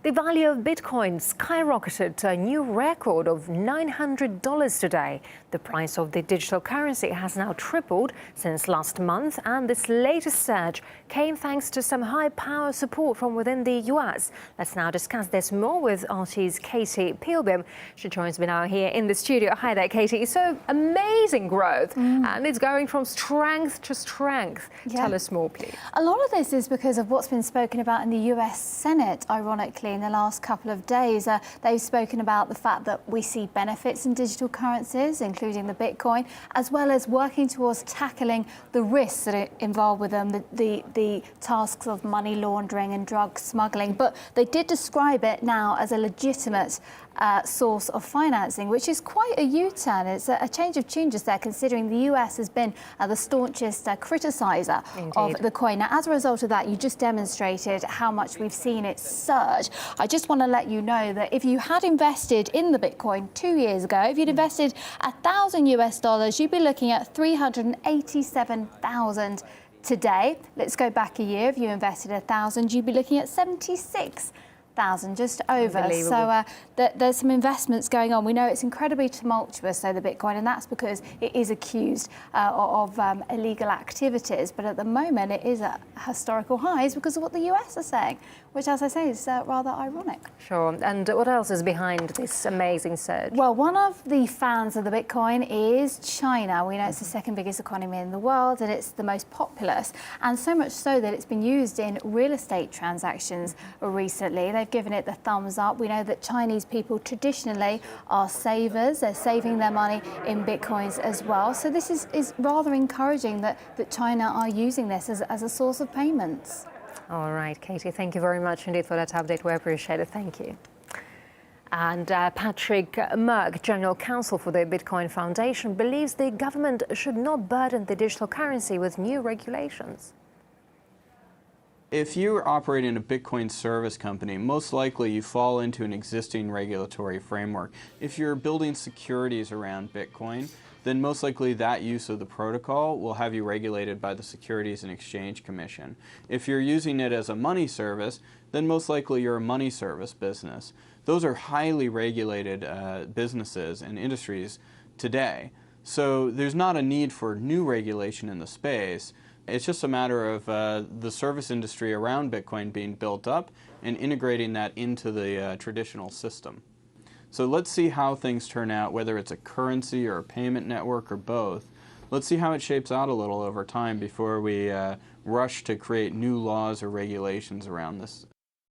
The value of Bitcoin skyrocketed to a new record of $900 today. The price of the digital currency has now tripled since last month, and this latest surge came thanks to some high-power support from within the US. Let's now discuss this more with RT's Katie Pilbeam. She joins me now here in the studio. Hi there, Katie. So amazing growth, and it's going from strength to strength. Yeah. Tell us more, please. A lot of this is because of what's been spoken about in the US Senate, ironically, in the last couple of days. They've spoken about the fact that we see benefits in digital currencies, including the Bitcoin, as well as working towards tackling the risks that are involved with them, the tasks of money laundering and drug smuggling. But they did describe it now as a legitimate source of financing, which is quite a U-turn. It's a change of tune just there, considering the US has been the staunchest criticiser of the coin. Now, as a result of that, you just demonstrated how much we've seen it surge. I just want to let you know that if you had invested in the Bitcoin 2 years ago, if you'd invested $1,000 you'd be looking at 387,000 today. Let's go back a year. If you invested 1,000, you'd be looking at 76,000, just over. So there's some investments going on. We know it's incredibly tumultuous, though, the Bitcoin, and that's because it is accused of illegal activities. But at the moment, it is at historical highs because of what the US are saying, which, as I say, is rather ironic. Sure. And what else is behind this amazing surge? Well, one of the fans of the Bitcoin is China. We know it's the second biggest economy in the world, and it's the most populous, and so much so that it's been used in real estate transactions recently. They've given it the thumbs up. We know that Chinese people traditionally are savers. They're saving their money in Bitcoins as well. So this is rather encouraging that China are using this as a source of payments. All right, Katie, thank you very much indeed for that update. We appreciate it. Thank you. And Patrick Merck, General Counsel for the Bitcoin Foundation, believes the government should not burden the digital currency with new regulations. If you're operating a Bitcoin service company, most likely you fall into an existing regulatory framework. If you're building securities around Bitcoin, then most likely that use of the protocol will have you regulated by the Securities and Exchange Commission. If you're using it as a money service, then most likely you're a money service business. Those are highly regulated businesses and industries today. So there's not a need for new regulation in the space. It's just a matter of the service industry around Bitcoin being built up and integrating that into the traditional system. So let's see how things turn out, whether it's a currency or a payment network or both. Let's see how it shapes out a little over time before we rush to create new laws or regulations around this